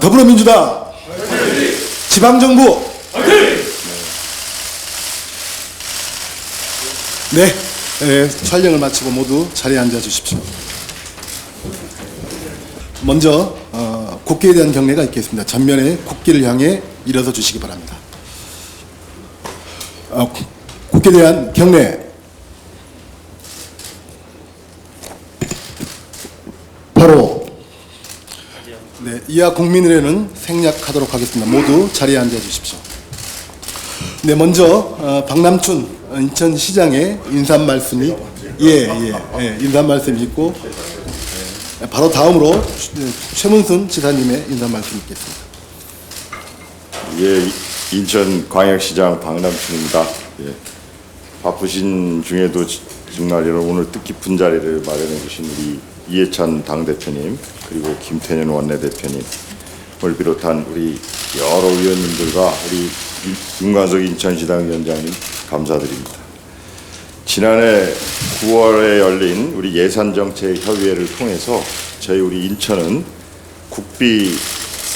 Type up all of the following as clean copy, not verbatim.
더불어민주당 지방정부 네, 촬영을 마치고 모두 자리에 앉아 주십시오. 먼저 국기에 대한 경례가 있겠습니다. 전면에 국기를 향해 일어서 주시기 바랍니다. 국기에 대한 경례. 바로 네, 이하 국민의례는 생략하도록 하겠습니다. 모두 자리에 앉아 주십시오. 네, 먼저 박남춘 인천시장의 인사 말씀이 인사 말씀이 있고 바로 다음으로 최문순 지사님의 인사 말씀이 있겠습니다. 예, 인천광역시장 박남춘입니다. 예, 바쁘신 중에도 정말 오늘 뜻깊은 자리를 마련해 주신 우리 이해찬 당대표님, 그리고 김태년 원내대표님을 비롯한 우리 여러 의원님들과 우리 윤관석 인천시당 위원장님 감사드립니다. 지난해 9월에 열린 우리 예산정책협의회를 통해서 저희 우리 인천은 국비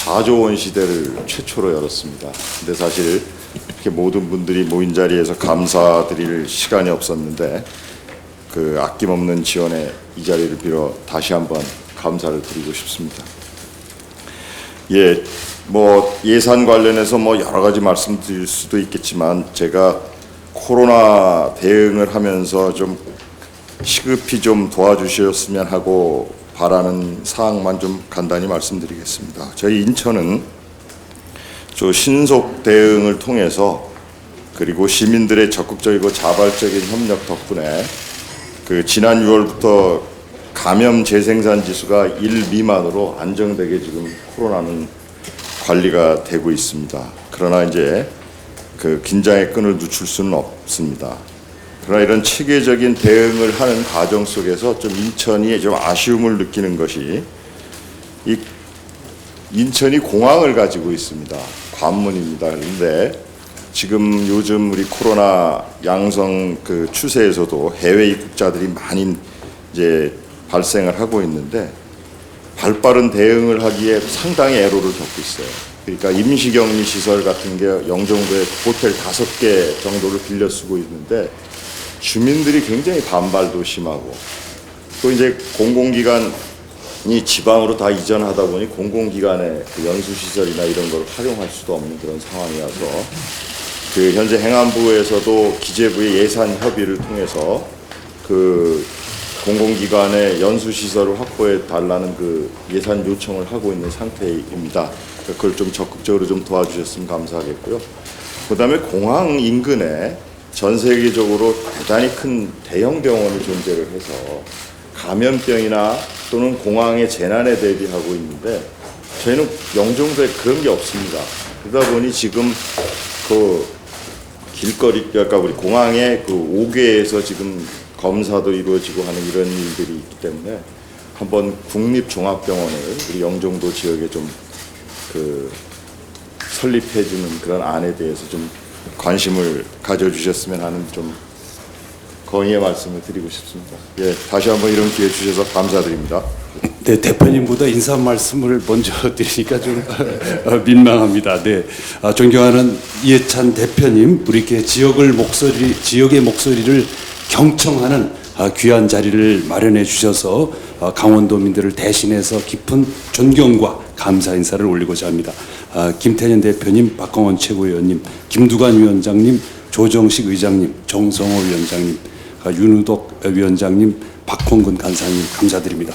4조 원 시대를 최초로 열었습니다. 근데 사실 이렇게 모든 분들이 모인 자리에서 감사드릴 시간이 없었는데 그 아낌없는 지원에 이 자리를 빌어 다시 한번 감사를 드리고 싶습니다. 예, 뭐 예산 관련해서 뭐 여러 가지 말씀드릴 수도 있겠지만 제가 코로나 대응을 하면서 좀 시급히 좀 도와주셨으면 하고 바라는 사항만 좀 간단히 말씀드리겠습니다. 저희 인천은 신속 대응을 통해서 그리고 시민들의 적극적이고 자발적인 협력 덕분에 그 지난 6월부터 감염 재생산 지수가 1 미만으로 안정되게 지금 코로나는 관리가 되고 있습니다. 그러나 이제 그 긴장의 끈을 늦출 수는 없습니다. 그러나 이런 체계적인 대응을 하는 과정 속에서 좀 인천이 좀 아쉬움을 느끼는 것이 이 인천이 공항을 가지고 있습니다. 관문입니다. 그런데 지금 요즘 우리 코로나 양성 그 추세에서도 해외 입국자들이 많이 이제 발생을 하고 있는데 발빠른 대응을 하기에 상당히 애로를 겪고 있어요. 그러니까 임시격리 시설 같은 게 영종도에 호텔 5개 정도를 빌려 쓰고 있는데 주민들이 굉장히 반발도 심하고 또 이제 공공기관이 지방으로 다 이전하다 보니 공공기관의 그 연수시설이나 이런 걸 활용할 수도 없는 그런 상황이라서 그 현재 행안부에서도 기재부의 예산 협의를 통해서 그 공공기관의 연수시설을 확보해 달라는 그 예산 요청을 하고 있는 상태입니다. 그걸 좀 적극적으로 좀 도와주셨으면 감사하겠고요. 그다음에 공항 인근에 전 세계적으로 대단히 큰 대형 병원이 존재를 해서 감염병이나 또는 공항의 재난에 대비하고 있는데 저희는 영종도에 그런 게 없습니다. 그러다 보니 지금 그 길거리, 그러니까 우리 공항의 그 5개에서 지금 검사도 이루어지고 하는 이런 일들이 있기 때문에 한번 국립종합병원을 우리 영종도 지역에 좀 그 설립해주는 그런 안에 대해서 좀 관심을 가져주셨으면 하는 좀 건의의 말씀을 드리고 싶습니다. 예, 다시 한번 이런 기회 주셔서 감사드립니다. 네, 대표님보다 인사 말씀을 먼저 드리니까 좀 민망합니다. 네, 존경하는 이해찬 대표님, 우리 이렇게 지역의 목소리를 경청하는 귀한 자리를 마련해 주셔서 강원도민들을 대신해서 깊은 존경과 감사 인사를 올리고자 합니다. 김태년 대표님, 박광원 최고위원님, 김두관 위원장님, 조정식 의장님, 정성호 위원장님, 윤우덕 위원장님, 박홍근 간사님 감사드립니다.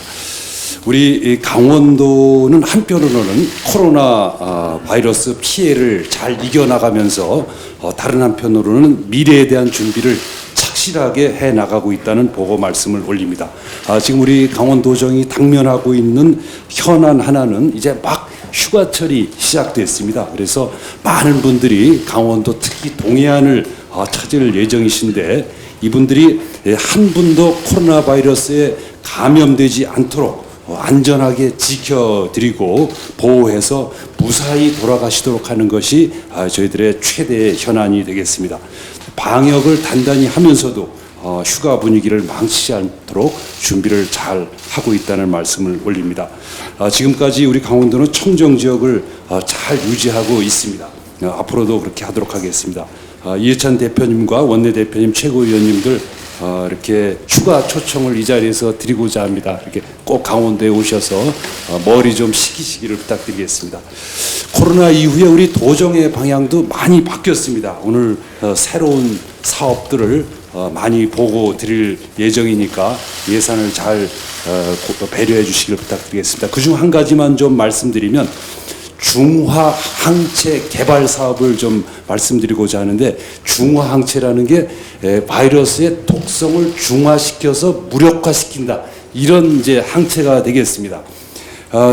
우리 강원도는 한편으로는 코로나 바이러스 피해를 잘 이겨나가면서 다른 한편으로는 미래에 대한 준비를 착실하게 해나가고 있다는 보고 말씀을 올립니다. 지금 우리 강원도정이 당면하고 있는 현안 하나는 이제 막 휴가철이 시작됐습니다. 그래서 많은 분들이 강원도 특히 동해안을 찾을 예정이신데 이분들이 한 분도 코로나 바이러스에 감염되지 않도록 안전하게 지켜드리고 보호해서 무사히 돌아가시도록 하는 것이 저희들의 최대의 현안이 되겠습니다. 방역을 단단히 하면서도 휴가 분위기를 망치지 않도록 준비를 잘 하고 있다는 말씀을 올립니다. 지금까지 우리 강원도는 청정 지역을 잘 유지하고 있습니다. 앞으로도 그렇게 하도록 하겠습니다. 이해찬 대표님과 원내 대표님, 최고위원님들 이렇게 휴가 초청을 이 자리에서 드리고자 합니다. 이렇게 꼭 강원도에 오셔서 머리 좀 식히시기를 부탁드리겠습니다. 코로나 이후에 우리 도정의 방향도 많이 바뀌었습니다. 오늘 새로운 사업들을 많이 보고 드릴 예정이니까 예산을 잘 배려해 주시기를 부탁드리겠습니다. 그중 한 가지만 좀 말씀드리면 중화 항체 개발 사업을 좀 말씀드리고자 하는데, 중화 항체라는 게 바이러스의 독성을 중화시켜서 무력화시킨다, 이런 이제 항체가 되겠습니다.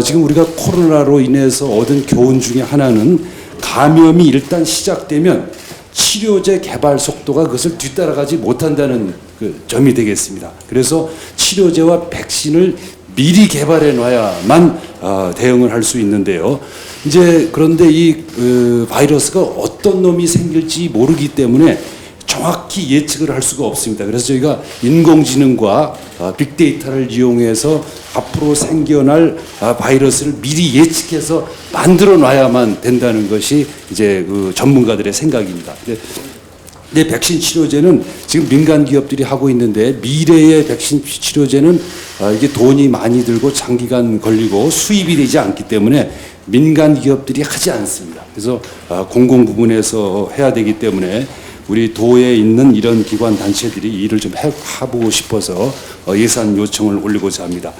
지금 우리가 코로나로 인해서 얻은 교훈 중에 하나는 감염이 일단 시작되면 치료제 개발 속도가 그것을 뒤따라가지 못한다는 그 점이 되겠습니다. 그래서 치료제와 백신을 미리 개발해 놔야만 대응을 할 수 있는데요. 이제 그런데 이 바이러스가 어떤 놈이 생길지 모르기 때문에 정확히 예측을 할 수가 없습니다. 그래서 저희가 인공지능과 빅데이터를 이용해서 앞으로 생겨날 바이러스를 미리 예측해서 만들어 놔야만 된다는 것이 이제 그 전문가들의 생각입니다. 근데 백신 치료제는 지금 민간 기업들이 하고 있는데, 미래의 백신 치료제는 이게 돈이 많이 들고 장기간 걸리고 수입이 되지 않기 때문에 민간 기업들이 하지 않습니다. 그래서 공공 부분에서 해야 되기 때문에 우리 도에 있는 이런 기관 단체들이 일을 좀 해보고 싶어서 예산 요청을 올리고자 합니다.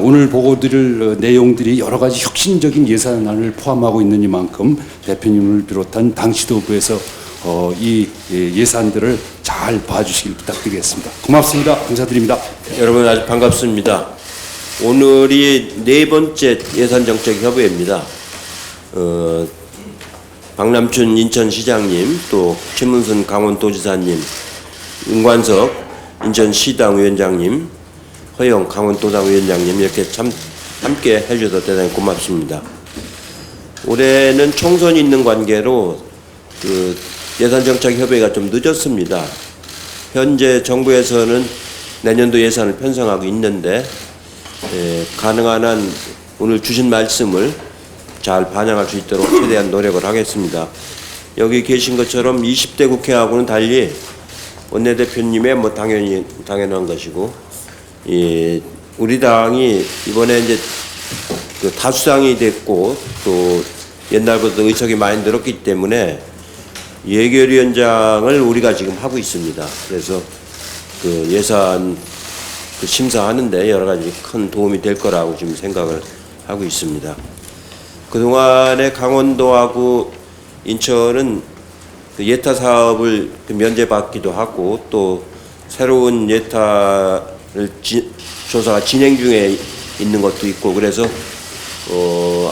오늘 보고 드릴 내용들이 여러 가지 혁신적인 예산안을 포함하고 있는이만큼 대표님을 비롯한 당 지도부에서 이 예산들을 잘 봐주시길 부탁드리겠습니다. 고맙습니다. 감사드립니다. 여러분 아주 반갑습니다. 오늘이 네 번째 예산정책협의회입니다. 박남춘 인천시장님, 또 최문순 강원도지사님, 윤관석 인천시당 위원장님, 허영 강원도당 위원장님, 이렇게 참 함께 해주셔서 대단히 고맙습니다. 올해는 총선이 있는 관계로 그 예산정책협의회가 좀 늦었습니다. 현재 정부에서는 내년도 예산을 편성하고 있는데 가능한 한 오늘 주신 말씀을 잘 반영할 수 있도록 최대한 노력을 하겠습니다. 여기 계신 것처럼 20대 국회하고는 달리 원내대표님의 뭐 당연한 것이고, 우리 당이 이번에 이제 그 다수당이 됐고 또 옛날부터 의석이 많이 늘었기 때문에 예결위원장을 우리가 지금 하고 있습니다. 그래서 그 예산 그 심사하는데 여러 가지 큰 도움이 될 거라고 지금 생각을 하고 있습니다. 그동안에 강원도하고 인천은 그 예타 사업을 면제받기도 하고, 또 새로운 예타를 조사가 진행 중에 있는 것도 있고, 그래서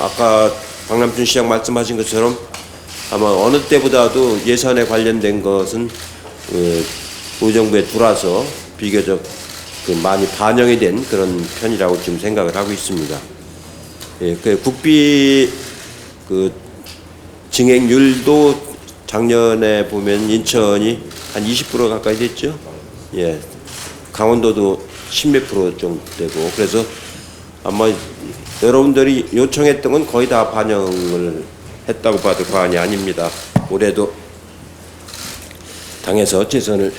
아까 박남춘 시장 말씀하신 것처럼 아마 어느 때보다도 예산에 관련된 것은 의정부에 들어와서 비교적 많이 반영이 된 그런 편이라고 지금 생각을 하고 있습니다. 그 국비 그 증액률도 작년에 보면 인천이 한 20% 가까이 됐죠. 예, 강원도도 10몇 % 정도 되고, 그래서 아마 여러분들이 요청했던 건 거의 다 반영을 했다고 봐도 과언이 아닙니다. 올해도 당에서 최선을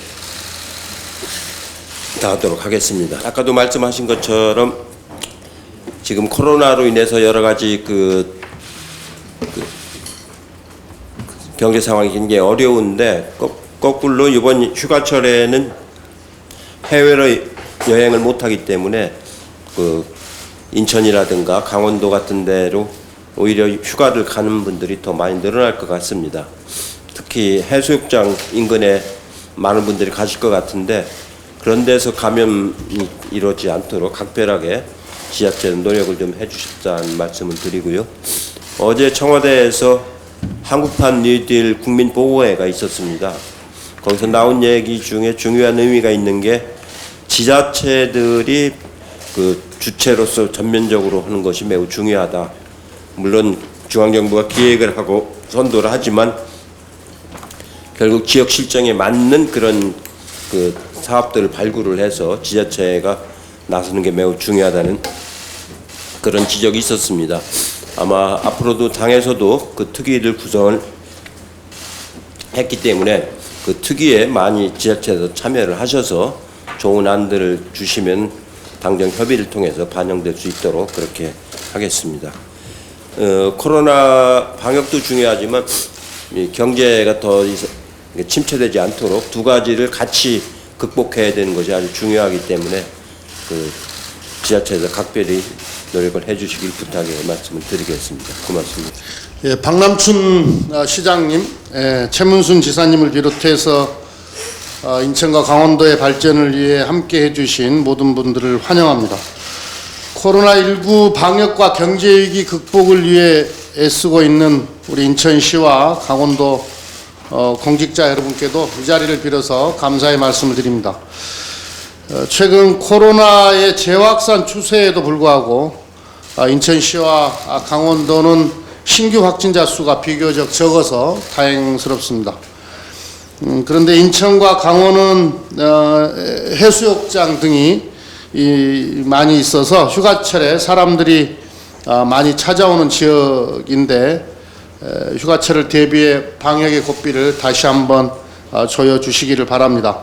다하도록 하겠습니다. 아까도 말씀하신 것처럼 지금 코로나로 인해서 여러 가지 그 경제 상황이 굉장히 어려운데, 거꾸로 이번 휴가철에는 해외로 여행을 못하기 때문에 그 인천이라든가 강원도 같은 데로 오히려 휴가를 가는 분들이 더 많이 늘어날 것 같습니다. 특히 해수욕장 인근에 많은 분들이 가실 것 같은데, 그런 데서 감염이 이루어지지 않도록 각별하게 지자체는 노력을 좀 해주십사는 말씀을 드리고요. 어제 청와대에서 한국판 뉴딜 국민보고회가 있었습니다. 거기서 나온 얘기 중에 중요한 의미가 있는 게, 지자체들이 그 주체로서 전면적으로 하는 것이 매우 중요하다. 물론 중앙정부가 기획을 하고 선도를 하지만 결국 지역 실정에 맞는 그런 그 사업들을 발굴을 해서 지자체가 나서는 게 매우 중요하다는 그런 지적이 있었습니다. 아마 앞으로도 당에서도 그 특위를 구성을 했기 때문에 그 특위에 많이 지자체에서 참여를 하셔서 좋은 안들을 주시면 당정 협의를 통해서 반영될 수 있도록 그렇게 하겠습니다. 코로나 방역도 중요하지만 이 경제가 더 침체되지 않도록 두 가지를 같이 극복해야 되는 것이 아주 중요하기 때문에 그 지자체에서 각별히 노력을 해주시길 부탁의 말씀을 드리겠습니다. 고맙습니다. 예, 박남춘 시장님, 최문순 지사님을 비롯해서 인천과 강원도의 발전을 위해 함께 해주신 모든 분들을 환영합니다. 코로나19 방역과 경제위기 극복을 위해 애쓰고 있는 우리 인천시와 강원도 공직자 여러분께도 이 자리를 빌어서 감사의 말씀을 드립니다. 최근 코로나의 재확산 추세에도 불구하고 인천시와 강원도는 신규 확진자 수가 비교적 적어서 다행스럽습니다. 그런데 인천과 강원은 해수욕장 등이 많이 있어서 휴가철에 사람들이 많이 찾아오는 지역인데 휴가철을 대비해 방역의 고삐를 다시 한번 조여주시기를 바랍니다.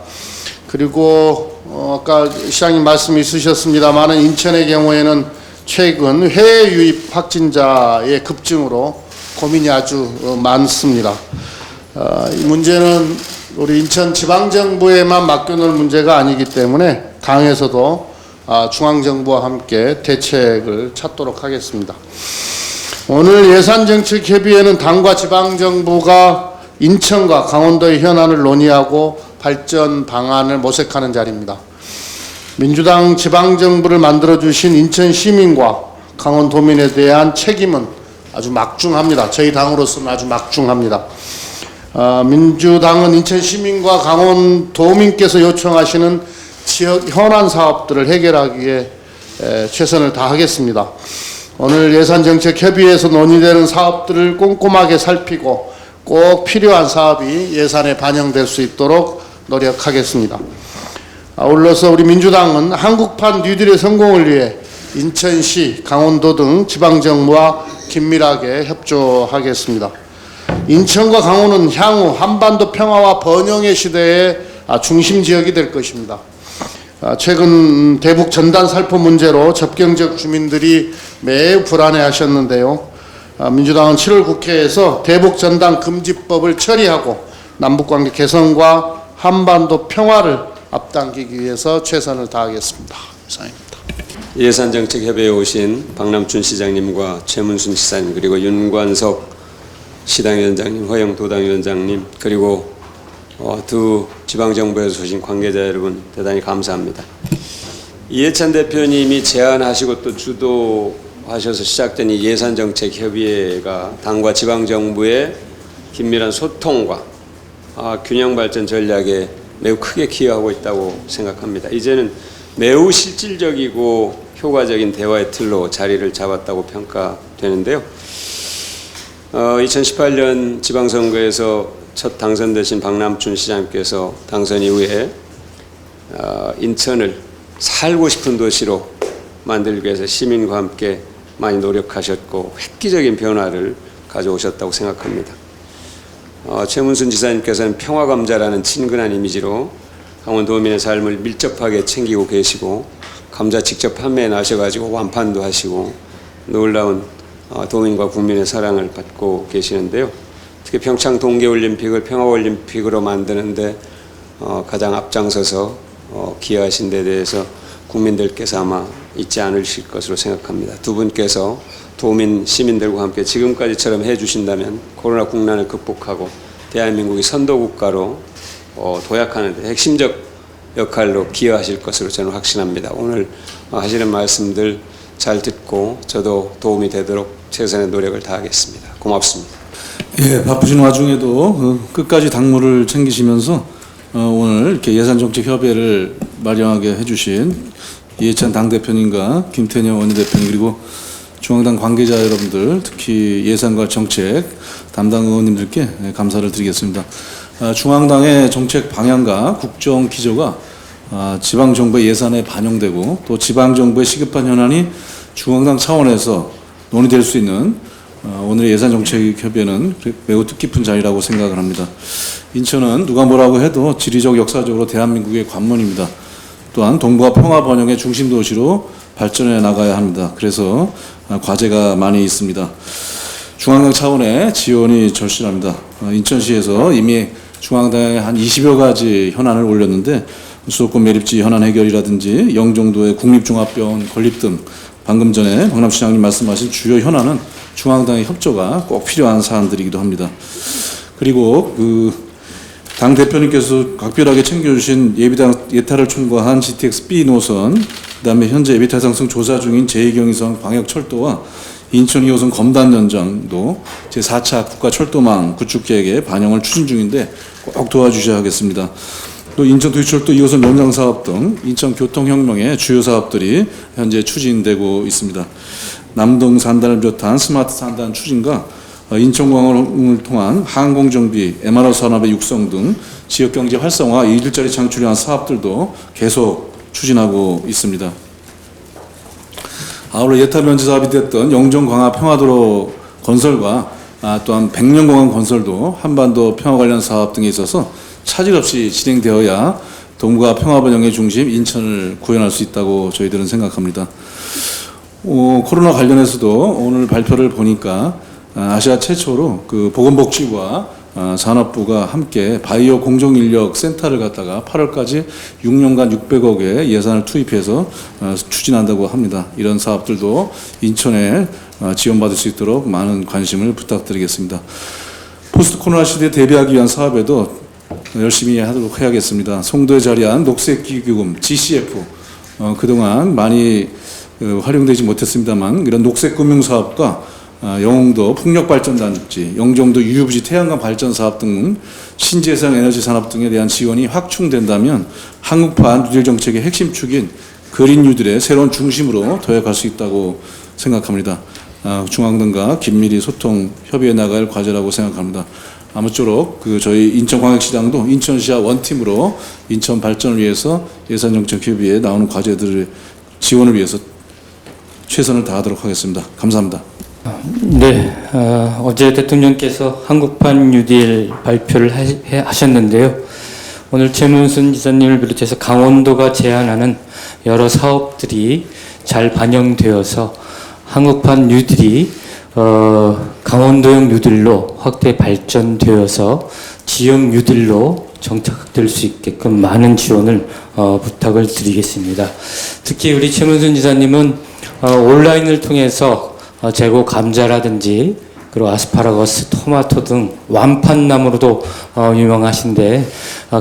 그리고 아까 시장님 말씀이 있으셨습니다마는 인천의 경우에는 최근 해외 유입 확진자의 급증으로 고민이 아주 많습니다. 이 문제는 우리 인천 지방정부에만 맡겨놓을 문제가 아니기 때문에 당에서도 중앙정부와 함께 대책을 찾도록 하겠습니다. 오늘 예산정책협의회는 당과 지방정부가 인천과 강원도의 현안을 논의하고 발전 방안을 모색하는 자리입니다. 민주당 지방정부를 만들어주신 인천 시민과 강원도민에 대한 책임은 아주 막중합니다. 저희 당으로서는 아주 막중합니다. 민주당은 인천 시민과 강원도민께서 요청하시는 지역 현안 사업들을 해결하기 위해 최선을 다하겠습니다. 오늘 예산정책협의회에서 논의되는 사업들을 꼼꼼하게 살피고 꼭 필요한 사업이 예산에 반영될 수 있도록 노력하겠습니다. 아울러서 우리 민주당은 한국판 뉴딜의 성공을 위해 인천시, 강원도 등 지방정부와 긴밀하게 협조하겠습니다. 인천과 강원은 향후 한반도 평화와 번영의 시대의 중심 지역이 될 것입니다. 최근 대북 전단 살포 문제로 접경 지역 주민들이 매우 불안해하셨는데요. 민주당은 7월 국회에서 대북 전단 금지법을 처리하고 남북관계 개선과 한반도 평화를 앞당기기 위해서 최선을 다하겠습니다. 이상입니다. 예산정책협의회에 오신 박남춘 시장님과 최문순 지사님 그리고 윤관석 시당위원장님, 허영 도당위원장님 그리고 두 지방정부에서 오신 관계자 여러분 대단히 감사합니다. 이해찬 대표님이 제안하시고 또 주도하셔서 시작된 이 예산정책협의회가 당과 지방정부의 긴밀한 소통과 균형 발전 전략에 매우 크게 기여하고 있다고 생각합니다. 이제는 매우 실질적이고 효과적인 대화의 틀로 자리를 잡았다고 평가되는데요. 2018년 지방선거에서 첫 당선되신 박남춘 시장님께서 당선 이후에 인천을 살고 싶은 도시로 만들기 위해서 시민과 함께 많이 노력하셨고 획기적인 변화를 가져오셨다고 생각합니다. 최문순 지사님께서는 평화감자라는 친근한 이미지로 강원도민의 삶을 밀접하게 챙기고 계시고 감자 직접 판매에 나셔가지고 완판도 하시고 놀라운 도민과 국민의 사랑을 받고 계시는데요. 특히 평창 동계올림픽을 평화올림픽으로 만드는데 가장 앞장서서 기여하신 데 대해서 국민들께서 아마 잊지 않으실 것으로 생각합니다. 두 분께서 도민 시민들과 함께 지금까지처럼 해주신다면 코로나 국난을 극복하고 대한민국이 선도국가로 도약하는 데 핵심적 역할로 기여하실 것으로 저는 확신합니다. 오늘 하시는 말씀들 잘 듣고 저도 도움이 되도록 최선의 노력을 다하겠습니다. 고맙습니다. 예, 바쁘신 와중에도 끝까지 당무를 챙기시면서 오늘 이렇게 예산정책협의회를 마련하게 해주신 이해찬 당대표님과 김태년 원내대표님 그리고 중앙당 관계자 여러분들 특히 예산과 정책 담당 의원님들께 감사를 드리겠습니다. 중앙당의 정책 방향과 국정 기조가 지방정부의 예산에 반영되고 또 지방정부의 시급한 현안이 중앙당 차원에서 논의될 수 있는 오늘의 예산정책협의회는 매우 뜻깊은 자리라고 생각을 합니다. 인천은 누가 뭐라고 해도 지리적 역사적으로 대한민국의 관문입니다. 또한 동북아 평화 번영의 중심 도시로 발전해 나가야 합니다. 그래서 과제가 많이 있습니다. 중앙당 차원의 지원이 절실합니다. 인천시에서 이미 중앙당에 한 20여 가지 현안을 올렸는데 수도권 매립지 현안 해결이라든지 영종도의 국립종합병원 건립 등 방금 전에 박남시장님 말씀하신 주요 현안은 중앙당의 협조가 꼭 필요한 사안들이기도 합니다. 그리고 당 대표님께서 각별하게 챙겨주신 예비당 예타를 총괄한 GTX-B 노선, 그다음에 현재 예비타 상승 조사 중인 제2경의선 광역철도와 인천 2호선 검단 연장도 제4차 국가철도망 구축 계획에 반영을 추진 중인데 꼭 도와주셔야 하겠습니다. 또 인천 도시철도 2호선 연장 사업 등 인천 교통혁명의 주요 사업들이 현재 추진되고 있습니다. 남동 산단을 비롯한 스마트 산단 추진과 인천공항을 통한 항공정비, MRO 산업의 육성 등 지역경제 활성화, 일자리 창출을 위한 사업들도 계속 추진하고 있습니다. 아울러 예타 면제 사업이 됐던 영종 광화 평화도로 건설과 또한 백령공항 건설도 한반도 평화 관련 사업 등에 있어서 차질 없이 진행되어야 동북아 평화 번영의 중심 인천을 구현할 수 있다고 저희들은 생각합니다. 코로나 관련해서도 오늘 발표를 보니까 아시아 최초로 보건복지부와 산업부가 함께 바이오 공정인력 센터를 갖다가 8월까지 6년간 600억의 예산을 투입해서 추진한다고 합니다. 이런 사업들도 인천에 지원받을 수 있도록 많은 관심을 부탁드리겠습니다. 포스트 코로나 시대에 대비하기 위한 사업에도 열심히 하도록 해야겠습니다. 송도에 자리한 녹색기기금 GCF 그동안 많이 활용되지 못했습니다만 이런 녹색금융사업과 영흥도 풍력발전단지, 영종도 유유부지 태양광 발전 사업 등 신재생 에너지 산업 등에 대한 지원이 확충된다면 한국판 뉴딜 정책의 핵심 축인 그린 뉴딜의 새로운 중심으로 도약할 수 있다고 생각합니다. 중앙당과 긴밀히 소통, 협의해 나갈 과제라고 생각합니다. 아무쪼록 저희 인천광역시장도 인천시와 원팀으로 인천 발전을 위해서 예산정책협의회에 나오는 과제들의 지원을 위해서 최선을 다하도록 하겠습니다. 감사합니다. 네, 어제 대통령께서 한국판 뉴딜 발표를 하셨는데요. 오늘 최문순 지사님을 비롯해서 강원도가 제안하는 여러 사업들이 잘 반영되어서 한국판 뉴딜이 강원도형 뉴딜로 확대 발전되어서 지역 뉴딜로 정착될 수 있게끔 많은 지원을 부탁을 드리겠습니다. 특히 우리 최문순 지사님은 온라인을 통해서 재고 감자라든지 그리고 아스파라거스, 토마토 등 완판나무로도 유명하신데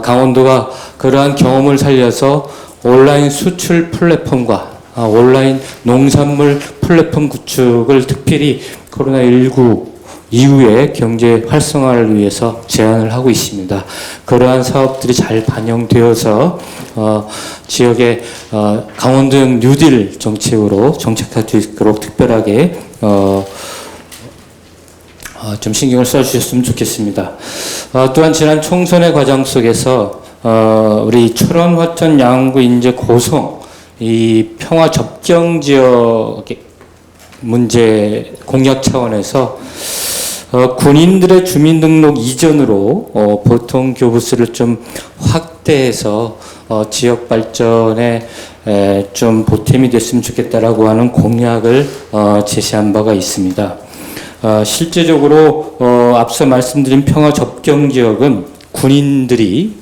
강원도가 그러한 경험을 살려서 온라인 수출 플랫폼과 온라인 농산물 플랫폼 구축을 특별히 코로나19 이후에 경제 활성화를 위해서 제안을 하고 있습니다. 그러한 사업들이 잘 반영되어서 지역의 강원도형 뉴딜 정책으로 정착할 수 있도록 특별하게 좀 신경을 써주셨으면 좋겠습니다. 또한 지난 총선의 과정 속에서 우리 철원, 화천, 양구, 인제, 고성 이 평화 접경 지역 문제 공약 차원에서 군인들의 주민등록 이전으로 보통 교부수를 좀 확대해서 지역 발전에 좀 보탬이 됐으면 좋겠다라고 하는 공약을 제시한 바가 있습니다. 실제적으로 앞서 말씀드린 평화 접경 지역은 군인들이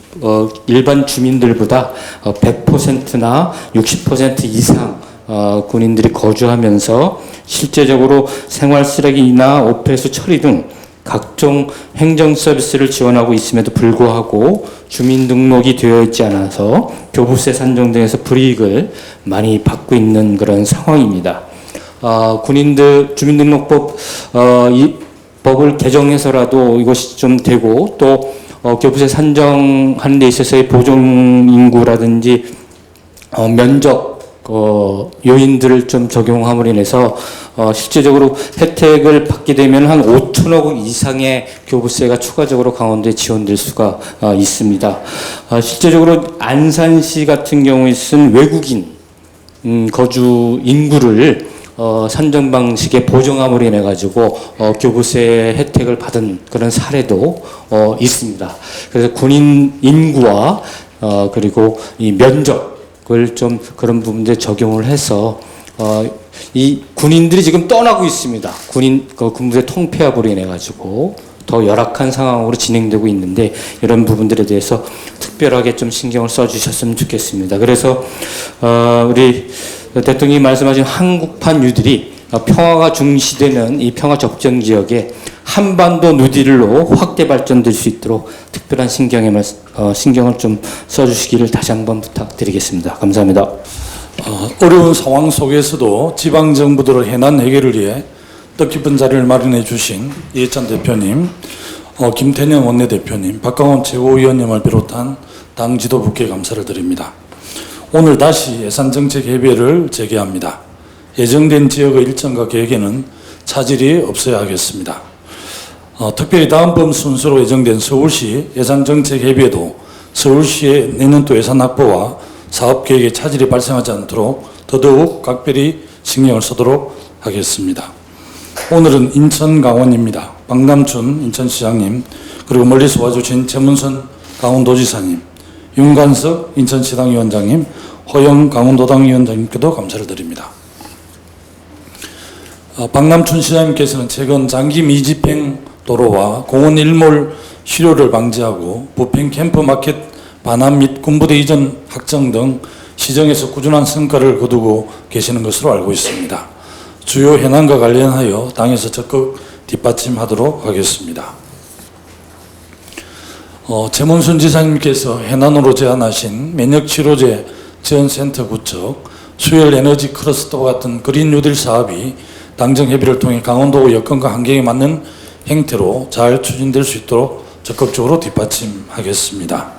일반 주민들보다 100%나 60% 이상 군인들이 거주하면서 실제적으로 생활 쓰레기나 오폐수 처리 등 각종 행정 서비스를 지원하고 있음에도 불구하고 주민등록이 되어 있지 않아서 교부세 산정 등에서 불이익을 많이 받고 있는 그런 상황입니다. 군인들 주민등록법 이 법을 개정해서라도 이것이 좀 되고 또 교부세 산정하는 데 있어서의 보존 인구라든지 면적 요인들을 좀 적용함으로 인해서 실제적으로 혜택을 받게 되면 한 5천억 이상의 교부세가 추가적으로 강원도에 지원될 수가 있습니다. 실제적으로 안산시 같은 경우에 쓴 외국인 거주 인구를 산정 방식의 보정함으로 인해 가지고 교부세 혜택을 받은 그런 사례도 있습니다. 그래서 군인 인구와 그리고 이 면적을 좀 그런 부분들에 적용을 해서 이 군인들이 지금 떠나고 있습니다. 군부대 통폐합으로 인해 가지고 더 열악한 상황으로 진행되고 있는데 이런 부분들에 대해서 특별하게 좀 신경을 써주셨으면 좋겠습니다. 그래서 우리 대통령이 말씀하신 한국판 뉴딜이 평화가 중시되는 이 평화 접전 지역에 한반도 뉴딜로 확대 발전될 수 있도록 특별한 신경을 좀 써주시기를 다시 한번 부탁드리겠습니다. 감사합니다. 어려운 상황 속에서도 지방정부들의 해난 해결을 위해 뜻깊은 자리를 마련해 주신 이해찬 대표님, 김태년 원내대표님, 박강원 최고위원님을 비롯한 당 지도부께 감사를 드립니다. 오늘 다시 예산정책협의회를 재개합니다. 예정된 지역의 일정과 계획에는 차질이 없어야 하겠습니다. 특별히 다음번 순서로 예정된 서울시 예산정책협의회도 서울시의 내년도 예산 확보와 사업계획에 차질이 발생하지 않도록 더더욱 각별히 신경을 쓰도록 하겠습니다. 오늘은 인천 강원입니다. 박남춘 인천시장님, 그리고 멀리서 와주신 최문선 강원도지사님, 윤관석 인천시당위원장님, 허영 강원도당위원장님께도 감사를 드립니다. 박남춘 시장님께서는 최근 장기 미집행 도로와 공원 일몰 실효를 방지하고 부평 캠프마켓 반환 및 군부대 이전 확정 등 시정에서 꾸준한 성과를 거두고 계시는 것으로 알고 있습니다. 주요 현안과 관련하여 당에서 적극 뒷받침하도록 하겠습니다. 최문순 지사님께서 해난으로 제안하신 면역치료제 지원센터 구축, 수열 에너지 클러스터와 같은 그린 뉴딜 사업이 당정협의를 통해 강원도 여건과 환경에 맞는 행태로 잘 추진될 수 있도록 적극적으로 뒷받침하겠습니다.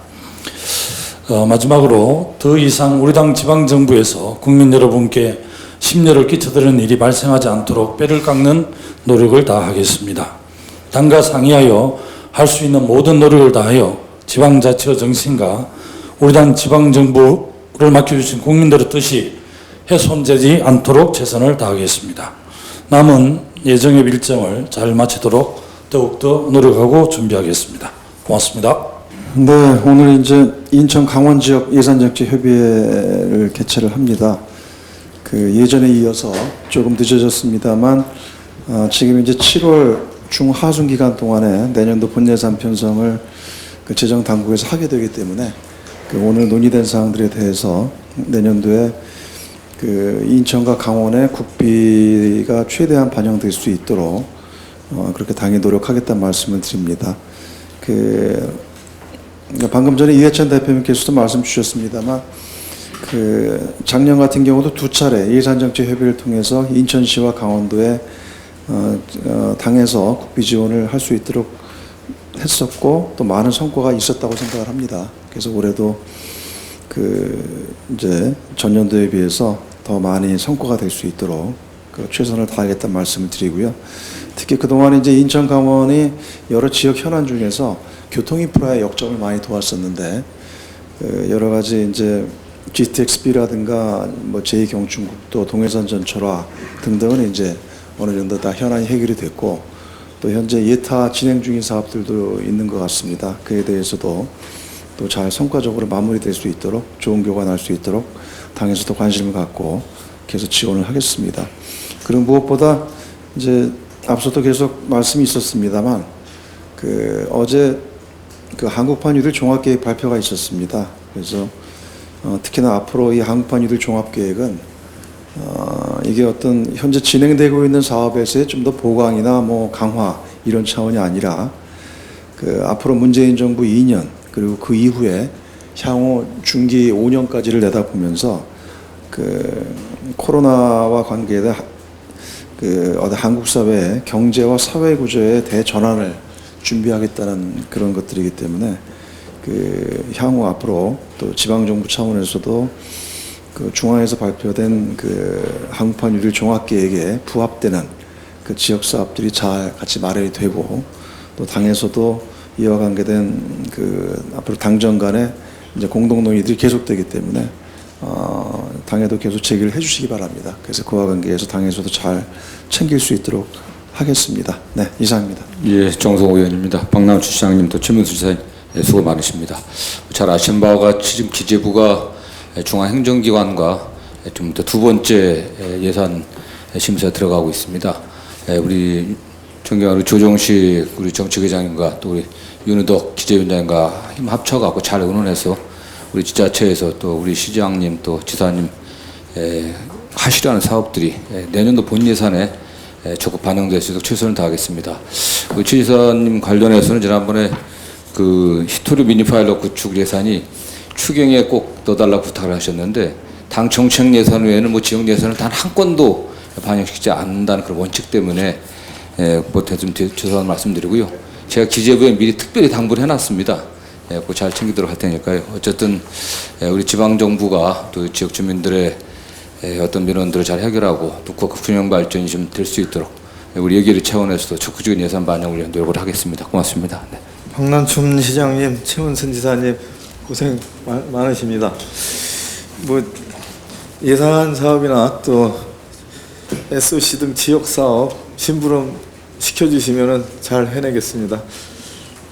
마지막으로 더 이상 우리 당 지방정부에서 국민 여러분께 심려를 끼쳐드리는 일이 발생하지 않도록 뼈를 깎는 노력을 다하겠습니다. 당과 상의하여 할 수 있는 모든 노력을 다하여 지방자치의 정신과 우리 당 지방정부를 맡겨주신 국민들의 뜻이 훼손되지 않도록 최선을 다하겠습니다. 남은 예정의 일정을 잘 마치도록 더욱더 노력하고 준비하겠습니다. 고맙습니다. 네, 오늘 이제 인천 강원 지역 예산정책 협의회를 개최를 합니다. 예전에 이어서 조금 늦어졌습니다만 지금 이제 7월 중하순 기간 동안에 내년도 본예산 편성을 재정 당국에서 하게 되기 때문에 오늘 논의된 사항들에 대해서 내년도에 인천과 강원의 국비가 최대한 반영될 수 있도록 그렇게 당이 노력하겠다는 말씀을 드립니다. 방금 전에 이해찬 대표님께서도 말씀 주셨습니다만 작년 같은 경우도 두 차례 예산정책협의를 통해서 인천시와 강원도에 당에서 국비 지원을 할 수 있도록 했었고 또 많은 성과가 있었다고 생각을 합니다. 그래서 올해도 이제 전년도에 비해서 더 많이 성과가 될 수 있도록 최선을 다하겠다는 말씀을 드리고요. 특히 그동안 이제 인천 강원이 여러 지역 현안 중에서 교통 인프라의 역점을 많이 도왔었는데 여러 가지 이제 GTX-B라든가 제2경춘국도 동해선 전철화 등등은 이제 어느 정도 다 현안이 해결이 됐고 또 현재 예타 진행 중인 사업들도 있는 것 같습니다. 그에 대해서도 또 잘 성과적으로 마무리될 수 있도록 좋은 교관할 수 있도록 당에서도 관심을 갖고 계속 지원을 하겠습니다. 그리고 무엇보다 이제 앞서도 계속 말씀이 있었습니다만 어제 한국판 뉴딜 종합계획 발표가 있었습니다. 그래서 특히나 앞으로 이 한국판 뉴딜 종합계획은 이게 어떤 현재 진행되고 있는 사업에서의 좀 더 보강이나 강화 이런 차원이 아니라 앞으로 문재인 정부 2년 그리고 그 이후에 향후 중기 5년까지를 내다보면서 코로나와 관계된 한국 사회의 경제와 사회 구조의 대전환을 준비하겠다는 그런 것들이기 때문에 향후 앞으로 또 지방정부 차원에서도 그 중앙에서 발표된 그 항판 유류 종합 계획에 부합되는 그 지역 사업들이 잘 같이 마련이 되고 또 당에서도 이와 관계된 그 앞으로 당정 간에 이제 공동 논의들이 계속되기 때문에 당에도 계속 제기를 해주시기 바랍니다. 그래서 그와 관계해서 당에서도 잘 챙길 수 있도록 하겠습니다. 네, 이상입니다. 예, 정성호 의원입니다. 박남춘 시장님도 최문수 지사님 수고 많으십니다. 잘 아시는 바와 같이 지금 기재부가 중앙행정기관과 좀 더 두 번째 예산 심사에 들어가고 있습니다. 우리 존경하는 조정식 우리 정책회장님과 또 우리 윤우덕 기재위원장과 힘 합쳐갖고 잘 의논해서 우리 지자체에서 또 우리 시장님 또 지사님 하시려는 사업들이 내년도 본 예산에 적극 반영될 수 있도록 최선을 다하겠습니다. 그 최 지사님 관련해서는 지난번에 그 히토리 미니 파일럿 구축 예산이 추경에 꼭 넣어달라고 부탁을 하셨는데 당 정책 예산 외에는 뭐 지역 예산을 단 한 건도 반영시키지 않는다는 그런 원칙 때문에 못해 좀 죄송한 말씀드리고요. 제가 기재부에 미리 특별히 당부를 해놨습니다. 그거 잘 챙기도록 할 테니까요. 어쨌든 우리 지방 정부가 또 지역 주민들의 어떤 민원들을 잘 해결하고 또 그 균형 발전이 좀 될 수 있도록 우리 예결위 차원에서도 적극적인 예산 반영을 위한 노력을 하겠습니다. 고맙습니다. 네. 박남춘 시장님, 최문순 지사님 고생 많으십니다. 뭐 예산 사업이나 또 SOC 등 지역 사업 심부름 시켜주시면은 잘 해내겠습니다.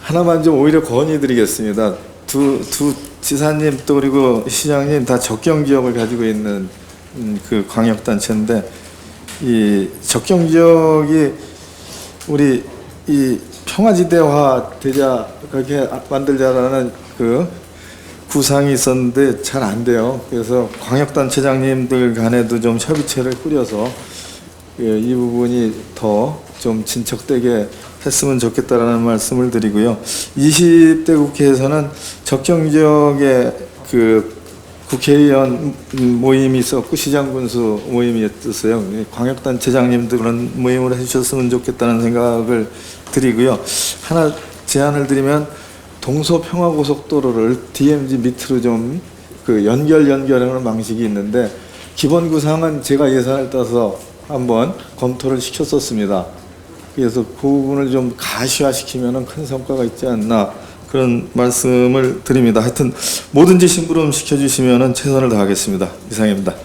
하나만 좀 오히려 건의드리겠습니다. 두 지사님 또 그리고 시장님 다 적경 지역을 가지고 있는 그 광역 단체인데 이 적경 지역이 우리 이 평화지대화 되자 그렇게 만들자라는 그 구상이 있었는데 잘 안 돼요. 그래서 광역단체장님들 간에도 좀 협의체를 꾸려서 이 부분이 더 좀 진척되게 했으면 좋겠다라는 말씀을 드리고요. 20대 국회에서는 적경 지역에 그 국회의원 모임이 있었고 시장군수 모임이 있었어요. 광역단체장님도 그런 모임을 해주셨으면 좋겠다는 생각을 드리고요. 하나 제안을 드리면 동서평화고속도로를 DMZ 밑으로 좀 그 연결하는 방식이 있는데 기본 구상은 제가 예산을 따서 한번 검토를 시켰었습니다. 그래서 그 부분을 좀 가시화시키면 큰 성과가 있지 않나 그런 말씀을 드립니다. 하여튼 뭐든지 심부름 시켜주시면 최선을 다하겠습니다. 이상입니다.